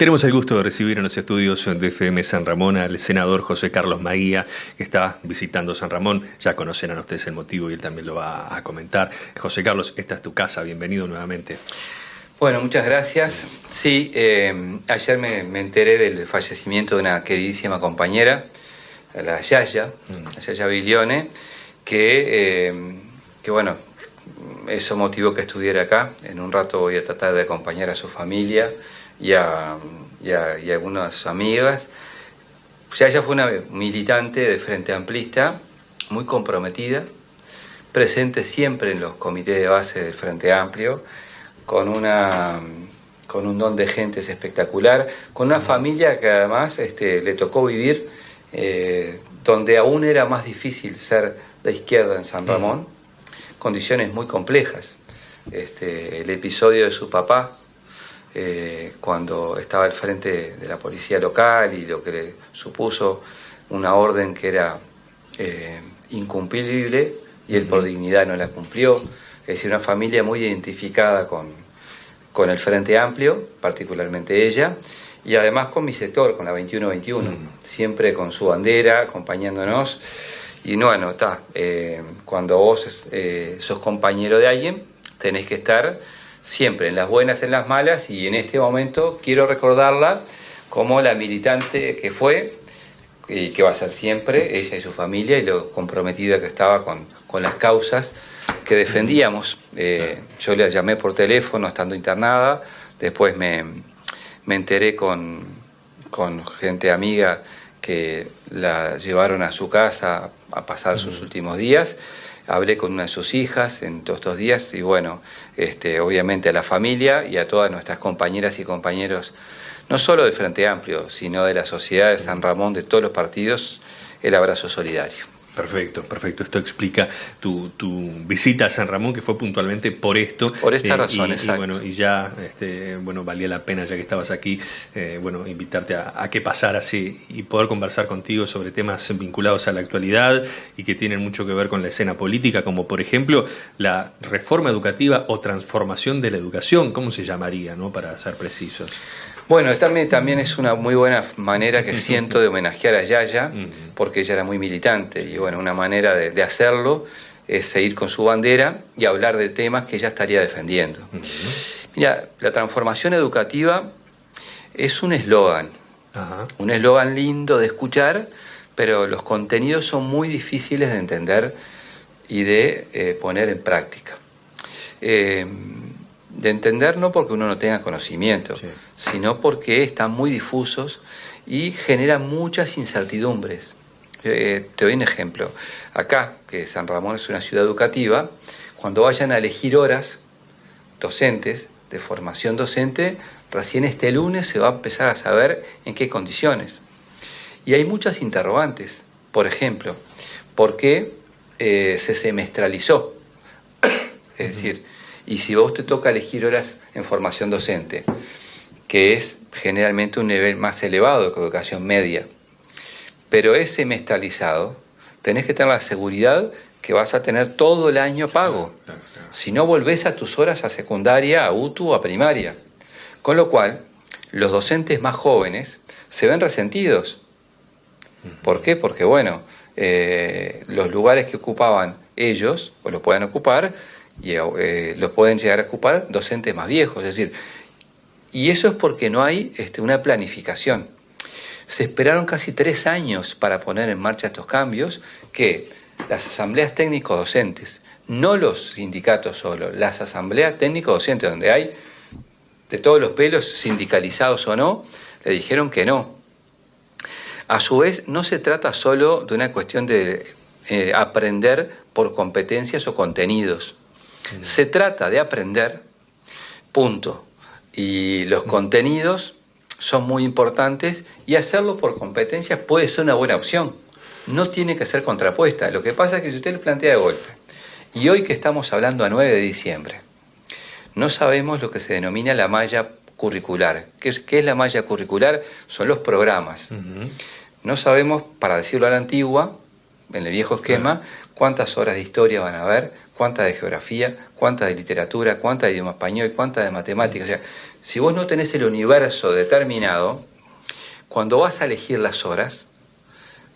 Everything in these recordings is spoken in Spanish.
Tenemos el gusto de recibir en los estudios de FM San Ramón al senador José Carlos Maguía, que está visitando San Ramón. Ya conocerán ustedes el motivo y él también lo va a comentar. José Carlos, esta es tu casa, bienvenido nuevamente. Bueno, muchas gracias. Sí, ayer me enteré del fallecimiento de una queridísima compañera, la Yaya Bilione, que bueno, eso motivó que estuviera acá. En un rato voy a tratar de acompañar a su familia y a algunas amigas. Yaya fue una militante de Frente Amplista, muy comprometida, presente siempre en los comités de base del Frente Amplio, con un don de gentes espectacular, con una familia que además le tocó vivir donde aún era más difícil ser de izquierda en San Ramón, condiciones muy complejas. El episodio de su papá, cuando estaba al frente de la policía local y lo que le supuso una orden que era incumplible y él por dignidad no la cumplió. Es decir, una familia muy identificada con el Frente Amplio, particularmente ella, y además con mi sector, con la 21-21, siempre con su bandera, acompañándonos. Y bueno, cuando vos sos compañero de alguien, tenés que estar siempre en las buenas, en las malas, y en este momento quiero recordarla como la militante que fue y que va a ser siempre, ella y su familia, y lo comprometida que estaba con las causas que defendíamos. Yo la llamé por teléfono estando internada, después me enteré con gente amiga que la llevaron a su casa a pasar sus últimos días. Hablé con una de sus hijas en todos estos días y bueno, obviamente a la familia y a todas nuestras compañeras y compañeros, no solo del Frente Amplio, sino de la sociedad de San Ramón, de todos los partidos, el abrazo solidario. Perfecto. Esto explica tu visita a San Ramón, que fue puntualmente por esto. Por esta razón, exacto. Y ya, valía la pena, ya que estabas aquí, invitarte a que pasaras y poder conversar contigo sobre temas vinculados a la actualidad y que tienen mucho que ver con la escena política, como por ejemplo la reforma educativa o transformación de la educación, ¿cómo se llamaría, no? Para ser precisos. Bueno, también es una muy buena manera que siento de homenajear a Yaya, porque ella era muy militante, y bueno, una manera de hacerlo es seguir con su bandera y hablar de temas que ella estaría defendiendo. Mira, la transformación educativa es un eslogan lindo de escuchar, pero los contenidos son muy difíciles de entender y de poner en práctica. De entender no porque uno no tenga conocimiento, sino porque están muy difusos y generan muchas incertidumbres. Te doy un ejemplo. Acá, que San Ramón es una ciudad educativa, cuando vayan a elegir horas docentes, de formación docente, recién este lunes se va a empezar a saber en qué condiciones. Y hay muchas interrogantes. Por ejemplo, ¿por qué se semestralizó? Es decir, y si vos te toca elegir horas en formación docente, que es generalmente un nivel más elevado que educación media, pero es semestralizado, tenés que tener la seguridad que vas a tener todo el año pago. Claro. Si no, volvés a tus horas a secundaria, a UTU o a primaria. Con lo cual, los docentes más jóvenes se ven resentidos. ¿Por qué? Porque, bueno, los lugares que ocupaban ellos, o los pueden ocupar, y lo pueden llegar a ocupar docentes más viejos, es decir, y eso es porque no hay una planificación. Se esperaron casi 3 años para poner en marcha estos cambios, que las asambleas técnico-docentes, no los sindicatos solo, las asambleas técnico-docentes, donde hay de todos los pelos, sindicalizados o no, le dijeron que no. A su vez, no se trata solo de una cuestión de aprender por competencias o contenidos. Se trata de aprender, punto. Y los contenidos son muy importantes y hacerlo por competencias puede ser una buena opción. No tiene que ser contrapuesta. Lo que pasa es que si usted lo plantea de golpe, y hoy que estamos hablando a 9 de diciembre, no sabemos lo que se denomina la malla curricular. ¿Qué es la malla curricular? Son los programas. No sabemos, para decirlo a la antigua, en el viejo esquema, cuántas horas de historia van a haber, cuántas de geografía, cuántas de literatura, cuántas de idioma español, cuántas de matemáticas. O sea, si vos no tenés el universo determinado, cuando vas a elegir las horas,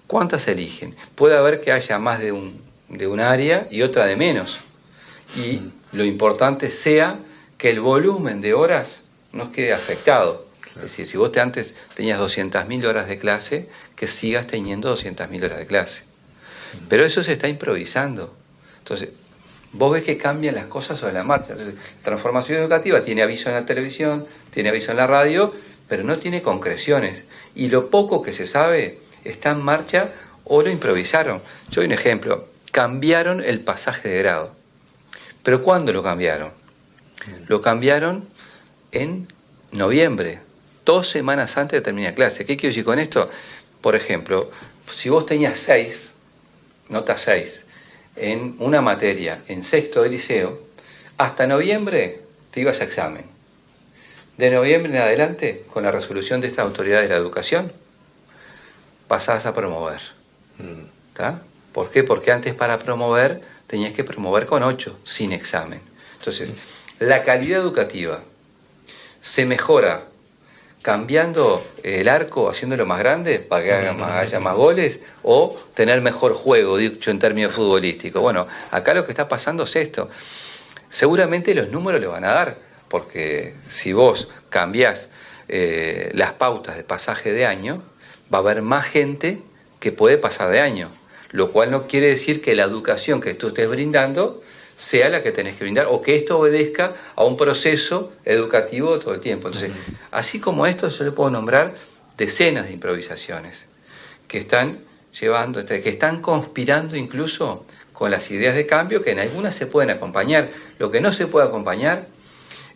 ¿cuántas eligen? Puede haber que haya más de un área y otra de menos. Y lo importante sea que el volumen de horas no quede afectado. Claro. Es decir, si vos antes tenías 200.000 horas de clase, que sigas teniendo 200.000 horas de clase. Pero eso se está improvisando. Entonces, vos ves que cambian las cosas sobre la marcha. Entonces, la transformación educativa tiene aviso en la televisión, tiene aviso en la radio, pero no tiene concreciones. Y lo poco que se sabe está en marcha o lo improvisaron. Yo doy un ejemplo. Cambiaron el pasaje de grado. ¿Pero cuándo lo cambiaron? Lo cambiaron en noviembre, 2 semanas antes de terminar clase. ¿Qué quiero decir con esto? Por ejemplo, si vos tenías 6, nota 6, en una materia en sexto de liceo, hasta noviembre te ibas a examen. De noviembre en adelante, con la resolución de esta autoridad de la educación, pasabas a promover. ¿Está? ¿Por qué? Porque antes para promover tenías que promover con 8, sin examen. Entonces, la calidad educativa se mejora cambiando el arco, haciéndolo más grande para que haya más goles, o tener mejor juego, dicho en términos futbolísticos. Bueno, acá lo que está pasando es esto. Seguramente los números le van a dar, porque si vos cambiás las pautas de pasaje de año, va a haber más gente que puede pasar de año, lo cual no quiere decir que la educación que tú estés brindando sea la que tenés que brindar, o que esto obedezca a un proceso educativo todo el tiempo. Entonces, así como esto, yo le puedo nombrar decenas de improvisaciones que están llevando, que están conspirando incluso con las ideas de cambio, que en algunas se pueden acompañar. Lo que no se puede acompañar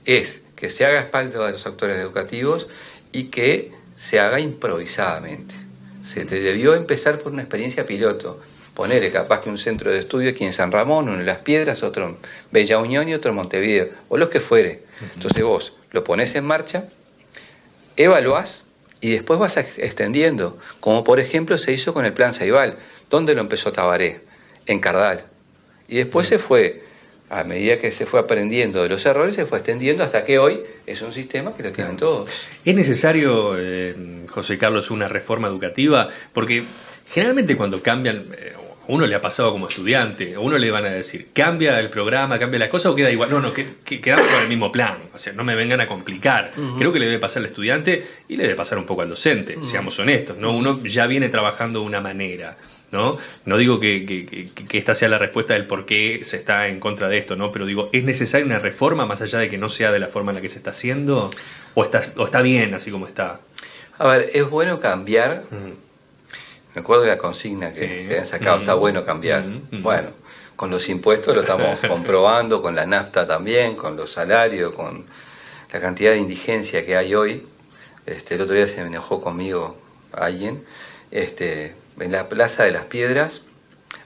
es que se haga a espaldas de los actores educativos y que se haga improvisadamente. Se debió empezar por una experiencia piloto. Ponerle capaz que un centro de estudio aquí en San Ramón, uno en Las Piedras, otro en Bella Unión y otro en Montevideo, o los que fuere. Entonces vos lo ponés en marcha, evaluás y después vas extendiendo, como por ejemplo se hizo con el Plan Ceibal. ¿Dónde lo empezó Tabaré? En Cardal. Y después se fue, a medida que se fue aprendiendo de los errores, se fue extendiendo hasta que hoy es un sistema que lo tienen todos. ¿Es necesario, José Carlos, una reforma educativa? Porque generalmente cuando cambian, a uno le ha pasado como estudiante, a uno le van a decir, cambia el programa, cambia la cosa o queda igual. No, quedamos con el mismo plan, o sea, no me vengan a complicar. Creo que le debe pasar al estudiante y le debe pasar un poco al docente, seamos honestos, ¿no? Uno ya viene trabajando de una manera, ¿no? No digo que esta sea la respuesta del por qué se está en contra de esto, ¿no? Pero digo, ¿es necesaria una reforma más allá de que no sea de la forma en la que se está haciendo? ¿O está bien así como está? A ver, es bueno cambiar. Me acuerdo de la consigna que han sacado, está bueno cambiar. Bueno, con los impuestos lo estamos comprobando, con la nafta también, con los salarios, con la cantidad de indigencia que hay hoy. El otro día se me enojó conmigo alguien. En la Plaza de las Piedras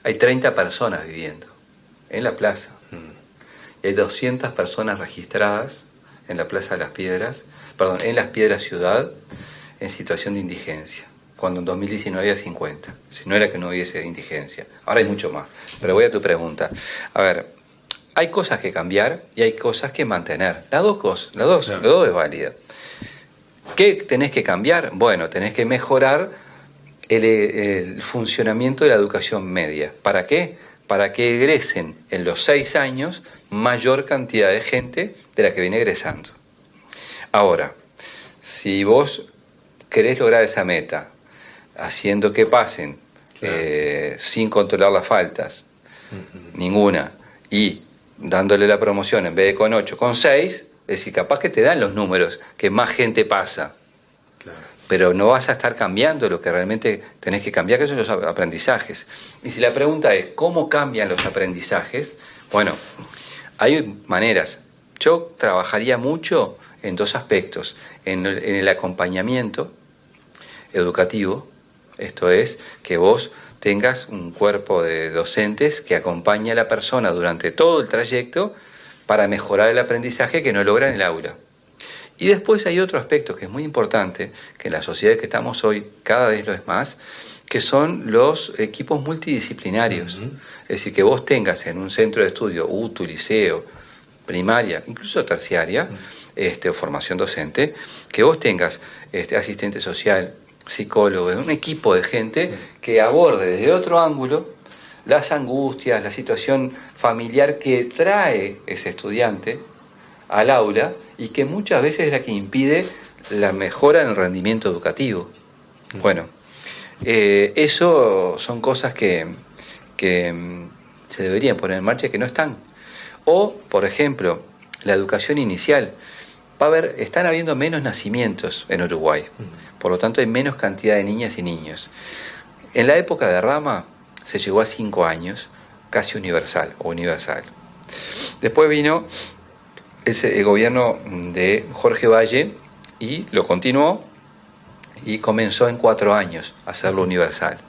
hay 30 personas viviendo, en la plaza. Y hay 200 personas registradas en la Plaza de las Piedras, en Las Piedras Ciudad, en situación de indigencia, cuando en 2019 había 50, si no era que no hubiese indigencia. Ahora hay mucho más. Pero voy a tu pregunta. A ver, hay cosas que cambiar y hay cosas que mantener. Las dos cosas, las dos es válida. ¿Qué tenés que cambiar? Bueno, tenés que mejorar el funcionamiento de la educación media. ¿Para qué? Para que egresen en los 6 años mayor cantidad de gente de la que viene egresando. Ahora, si vos querés lograr esa meta haciendo que pasen sin controlar las faltas, ninguna, y dándole la promoción en vez de con 8, con 6, es decir, capaz que te dan los números, que más gente pasa. Pero no vas a estar cambiando lo que realmente tenés que cambiar, que son los aprendizajes. Y si la pregunta es, ¿cómo cambian los aprendizajes? Bueno, hay maneras. Yo trabajaría mucho en 2 aspectos. En el acompañamiento educativo, esto es, que vos tengas un cuerpo de docentes que acompañe a la persona durante todo el trayecto para mejorar el aprendizaje que no logra en el aula. Y después hay otro aspecto que es muy importante, que en la sociedad que estamos hoy cada vez lo es más, que son los equipos multidisciplinarios. Es decir, que vos tengas en un centro de estudio, UTU, liceo, primaria, incluso terciaria, o formación docente, que vos tengas asistente social, psicólogo, un equipo de gente que aborde desde otro ángulo las angustias, la situación familiar que trae ese estudiante al aula y que muchas veces es la que impide la mejora en el rendimiento educativo. Bueno, eso son cosas que se deberían poner en marcha y que no están. O, por ejemplo, la educación inicial. Están habiendo menos nacimientos en Uruguay, por lo tanto hay menos cantidad de niñas y niños. En la época de Rama se llegó a 5 años, casi universal. Después vino el gobierno de Jorge Valle y lo continuó y comenzó en 4 años a hacerlo universal.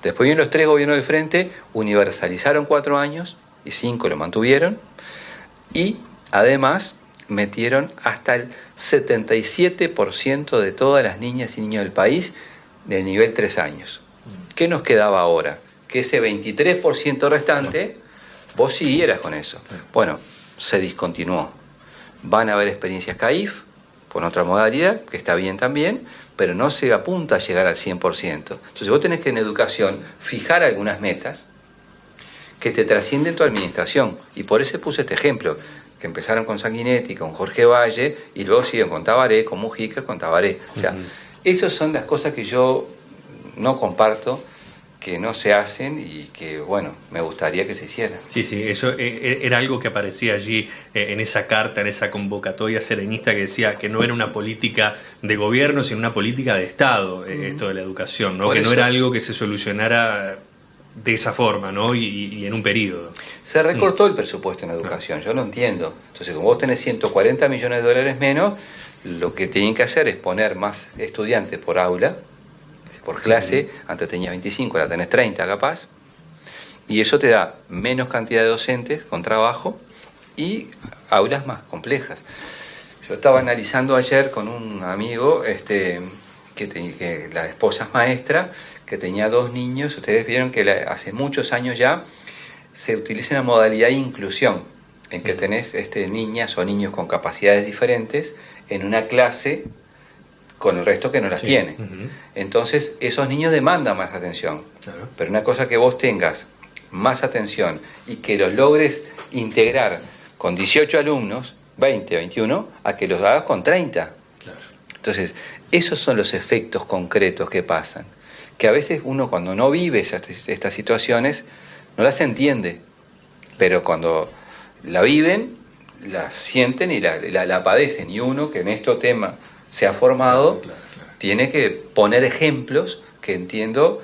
Después vinieron los 3 gobiernos del frente, universalizaron 4 años y 5 lo mantuvieron y además metieron hasta el 77% de todas las niñas y niños del país de nivel 3 años. ¿Qué nos quedaba ahora? Que ese 23% restante, vos siguieras con eso. Bueno, se discontinuó. Van a haber experiencias CAIF, con otra modalidad, que está bien también, pero no se apunta a llegar al 100%. Entonces vos tenés que en educación fijar algunas metas que te trascienden tu administración. Y por eso puse este ejemplo, que empezaron con Sanguinetti, con Jorge Valle, y luego siguen con Tabaré, con Mujica, con Tabaré. O sea, esas son las cosas que yo no comparto, que no se hacen y que, bueno, me gustaría que se hicieran. Sí, eso era algo que aparecía allí en esa carta, en esa convocatoria serenista que decía que no era una política de gobierno, sino una política de Estado, esto de la educación, ¿no? Que no era algo que se solucionara de esa forma, ¿no? Y en un periodo. Se recortó el presupuesto en educación, yo lo entiendo. Entonces, como vos tenés 140 millones de dólares menos, lo que tienen que hacer es poner más estudiantes por aula, por clase. Antes tenía 25, ahora tenés 30 capaz, y eso te da menos cantidad de docentes con trabajo y aulas más complejas. Yo estaba analizando ayer con un amigo que la esposa es maestra, que tenía 2 niños. Ustedes vieron que hace muchos años ya se utiliza una modalidad de inclusión, en que tenés niñas o niños con capacidades diferentes en una clase con el resto que no las tiene. Entonces esos niños demandan más atención. Claro. Pero una cosa que vos tengas más atención y que los logres integrar con 18 alumnos, 20, 21, a que los hagas con 30. Claro. Entonces, esos son los efectos concretos que pasan, que a veces uno cuando no vive estas situaciones no las entiende, pero cuando la viven, la sienten y la padecen. Y uno que en este tema se ha formado, claro. Tiene que poner ejemplos que entiendo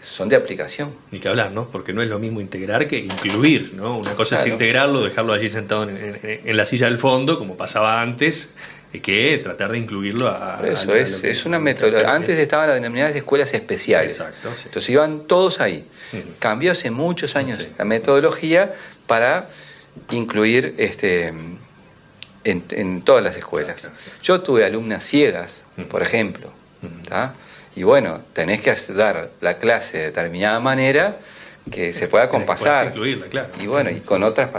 son de aplicación. Ni que hablar, ¿no? Porque no es lo mismo integrar que incluir, ¿no? Una cosa es integrarlo, dejarlo allí sentado en la silla del fondo, como pasaba antes, que tratar de incluirlo Eso es una metodología. Antes estaban las denominadas escuelas especiales. Exacto, sí. Entonces iban todos ahí. Cambió hace muchos años la metodología para incluir en todas las escuelas. Claro. Yo tuve alumnas ciegas, por ejemplo, ¿tá? Y bueno, tenés que dar la clase de determinada manera que se pueda compasar. Incluirla, claro. Y bueno, y con otras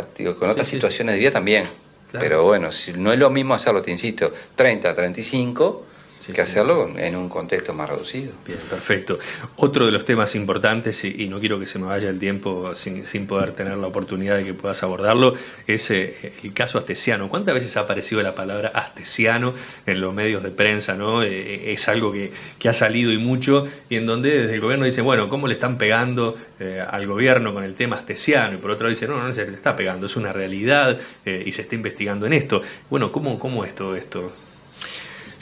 situaciones de vida también. Claro. Pero bueno, si no es lo mismo hacerlo, te insisto, 30 a 35, que hacerlo en un contexto más reducido. Bien, perfecto. Otro de los temas importantes, y no quiero que se me vaya el tiempo sin poder tener la oportunidad de que puedas abordarlo, es el caso Astesiano. ¿Cuántas veces ha aparecido la palabra Astesiano en los medios de prensa, ¿no? Es algo que ha salido y mucho, y en donde desde el gobierno dicen, bueno, ¿cómo le están pegando al gobierno con el tema Astesiano? Y por otro lado dicen, no se le está pegando, es una realidad y se está investigando en esto. Bueno, ¿cómo es todo esto?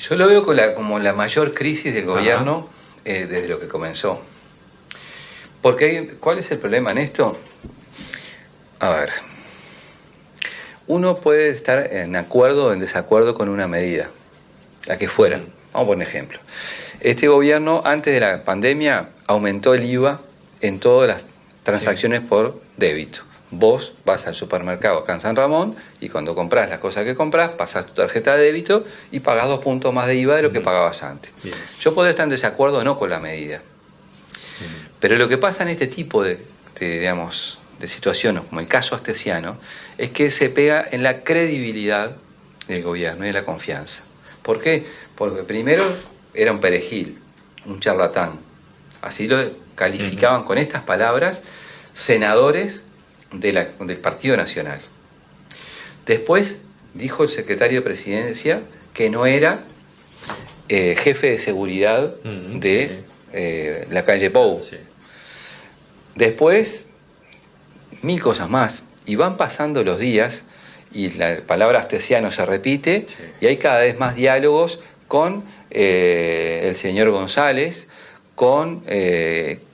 Yo lo veo como la mayor crisis del gobierno desde lo que comenzó. Porque, ¿cuál es el problema en esto? A ver, uno puede estar en acuerdo o en desacuerdo con una medida, la que fuera. Vamos a poner un ejemplo. Este gobierno, antes de la pandemia, aumentó el IVA en todas las transacciones por débito. Vos vas al supermercado acá en San Ramón y cuando compras las cosas que compras, pasás tu tarjeta de débito y pagás 2 puntos más de IVA de lo que pagabas antes. Bien. Yo podría estar en desacuerdo o no con la medida. Pero lo que pasa en este tipo de situaciones, como el caso Astesiano, es que se pega en la credibilidad del gobierno y en la confianza. ¿Por qué? Porque primero era un perejil, un charlatán. Así lo calificaban con estas palabras senadores del Partido Nacional. Después dijo el secretario de Presidencia que no era jefe de seguridad de la calle Pou. Sí. Después, 1000 cosas más. Y van pasando los días y la palabra Astesiano se repite, Sí. y hay cada vez más diálogos con el señor González, con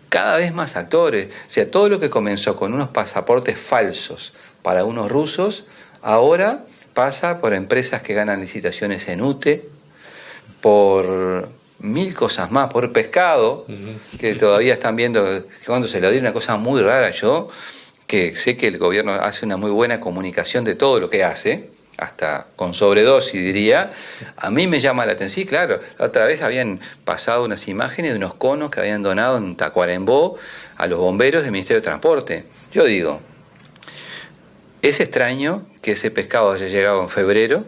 cada vez más actores. O sea, todo lo que comenzó con unos pasaportes falsos para unos rusos, ahora pasa por empresas que ganan licitaciones en UTE, por 1000 cosas más, por pescado, que todavía están viendo cuando se le dio una cosa muy rara. Yo, que sé que el gobierno hace una muy buena comunicación de todo lo que hace, hasta con sobredosis diría, a mí me llama la atención. Sí, claro, la otra vez habían pasado unas imágenes de unos conos que habían donado en Tacuarembó a los bomberos del Ministerio de Transporte. Yo digo, es extraño que ese pescado haya llegado en febrero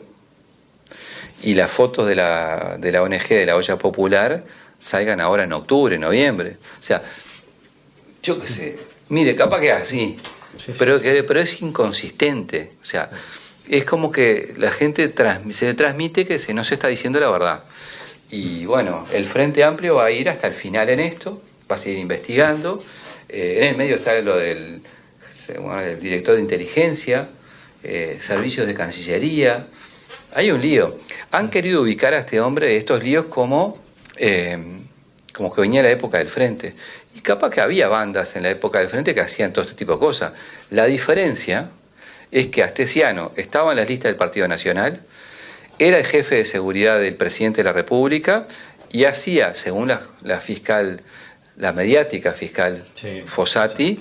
y las fotos de la ONG, de la Olla Popular, salgan ahora en octubre, noviembre. O sea, yo qué sé, mire, capaz que es así, pero es inconsistente. O sea, es como que la gente se le transmite que no se está diciendo la verdad. Y bueno, el Frente Amplio va a ir hasta el final en esto, va a seguir investigando. En el medio está lo del el director de inteligencia, servicios de Cancillería. Hay un lío. Han querido ubicar a este hombre de estos líos como que venía la época del Frente. Y capaz que había bandas en la época del Frente que hacían todo este tipo de cosas. La diferencia es que Astesiano estaba en las listas del Partido Nacional, era el jefe de seguridad del presidente de la República y hacía, según la fiscal, la mediática fiscal Fossati,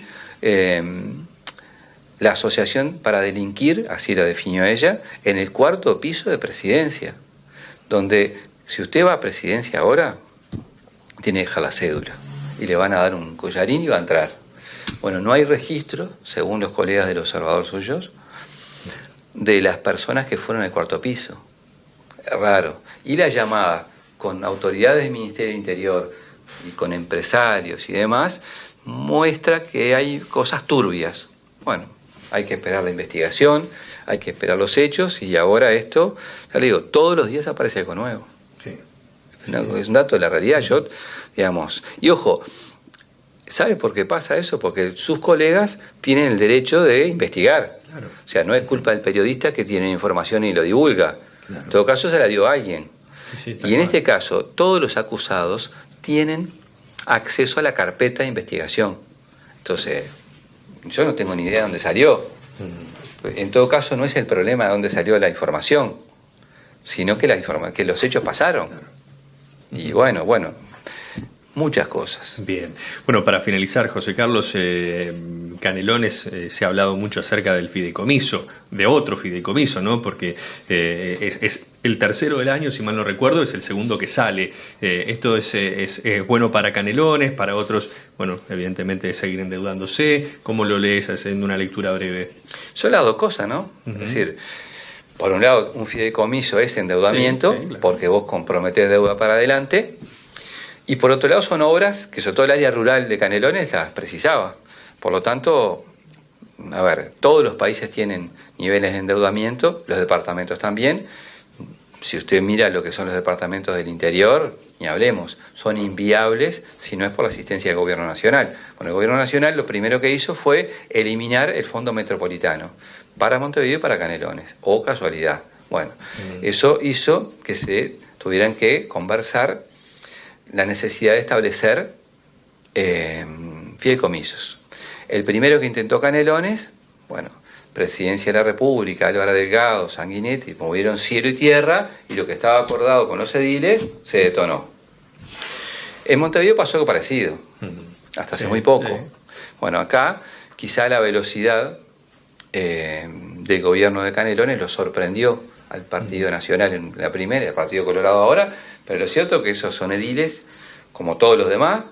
la asociación para delinquir, así la definió ella, en el 4º piso de Presidencia, donde si usted va a Presidencia ahora, tiene que dejar la cédula y le van a dar un collarín y va a entrar. Bueno, no hay registro, según los colegas del observador suyos, de las personas que fueron al 4º piso. Raro. Y la llamada con autoridades del Ministerio del Interior y con empresarios y demás muestra que hay cosas turbias. Bueno, hay que esperar la investigación, hay que esperar los hechos, y ahora esto, ya le digo, todos los días aparece algo nuevo. Sí. Es un dato de la realidad. Y ojo, ¿sabe por qué pasa eso? Porque sus colegas tienen el derecho de investigar. Claro. O sea, no es culpa del periodista que tiene información y lo divulga. Claro. En todo caso, se la dio a alguien. Sí, y en este caso, todos los acusados tienen acceso a la carpeta de investigación. Entonces, yo no tengo ni idea de dónde salió. En todo caso, no es el problema de dónde salió la información, sino que los hechos pasaron. Claro. Y bueno, muchas cosas. Bien. Bueno, para finalizar, José Carlos, Canelones, se ha hablado mucho acerca del fideicomiso, de otro fideicomiso, ¿no? Porque es el tercero del año, si mal no recuerdo, es el segundo que sale. Esto es bueno para Canelones, para otros, bueno, evidentemente seguir endeudándose. ¿Cómo lo lees haciendo una lectura breve? Son las dos cosas, ¿no? Uh-huh. Es decir, por un lado, un fideicomiso es endeudamiento, sí, claro, porque vos comprometés deuda para adelante. Y por otro lado son obras que sobre todo el área rural de Canelones las precisaba. Por lo tanto, a ver, todos los países tienen niveles de endeudamiento, los departamentos también. Si usted mira lo que son los departamentos del interior, ni hablemos, son inviables si no es por la asistencia del Gobierno Nacional. Bueno, el Gobierno Nacional lo primero que hizo fue eliminar el Fondo Metropolitano para Montevideo y para Canelones. ¡Oh, casualidad! Bueno, eso hizo que se tuvieran que conversar la necesidad de establecer fideicomisos. El primero que intentó Canelones, bueno, Presidencia de la República, Álvaro Delgado, Sanguinetti, movieron cielo y tierra y lo que estaba acordado con los ediles se detonó. En Montevideo pasó algo parecido, hasta hace muy poco. Bueno, acá quizá la velocidad del gobierno de Canelones lo sorprendió al Partido Nacional en la primera, el Partido Colorado ahora, pero lo cierto es que esos son ediles, como todos los demás,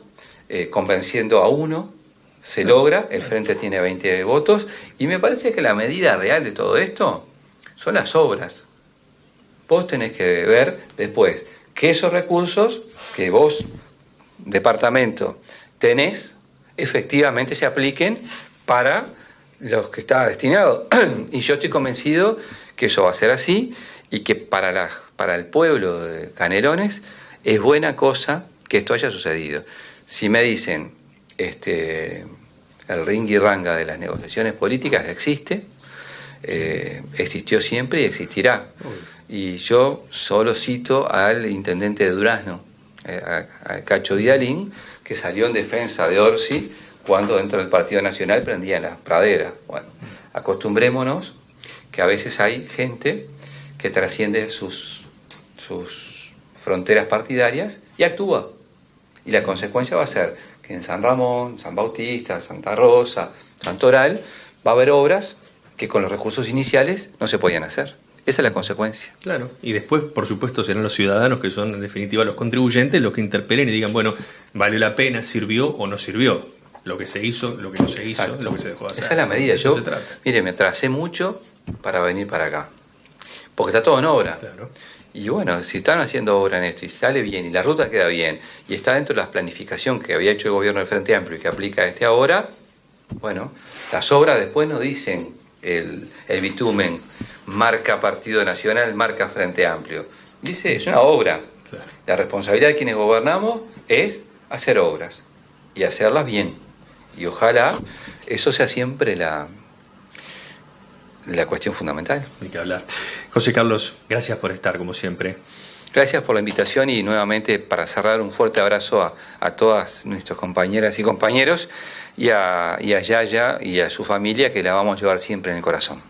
convenciendo a uno, se logra, el Frente tiene 20 votos, y me parece que la medida real de todo esto son las obras. Vos tenés que ver después que esos recursos que vos, departamento, tenés, efectivamente se apliquen para los que está destinado. Y yo estoy convencido que eso va a ser así y que para el pueblo de Canelones es buena cosa que esto haya sucedido. Si me dicen, el ringirranga de las negociaciones políticas existe, existió siempre y existirá. Y yo solo cito al intendente de Durazno, a Cacho Vidalín, que salió en defensa de Orsi cuando dentro del Partido Nacional prendían las praderas. Bueno, acostumbrémonos que a veces hay gente que trasciende sus fronteras partidarias y actúa. Y la consecuencia va a ser que en San Ramón, San Bautista, Santa Rosa, Santoral, va a haber obras que con los recursos iniciales no se podían hacer. Esa es la consecuencia. Claro, y después, por supuesto, serán los ciudadanos, que son en definitiva los contribuyentes, los que interpelen y digan, bueno, ¿valió la pena, sirvió o no sirvió? Lo que se hizo, lo que no se hizo, Exacto. Lo que se dejó de hacer. Esa es la medida. Yo, mire, me atrasé mucho para venir para acá, porque está todo en obra. Claro. Y bueno, si están haciendo obra en esto y sale bien y la ruta queda bien y está dentro de la planificación que había hecho el gobierno del Frente Amplio y que aplica ahora, bueno, las obras después nos dicen el bitumen, marca Partido Nacional, marca Frente Amplio. Dice, es una obra. Claro. La responsabilidad de quienes gobernamos es hacer obras y hacerlas bien. Y ojalá eso sea siempre la cuestión fundamental. Hay que hablar. José Carlos, gracias por estar, como siempre. Gracias por la invitación y nuevamente para cerrar un fuerte abrazo a todas nuestras compañeras y compañeros y a Yaya y a su familia, que la vamos a llevar siempre en el corazón.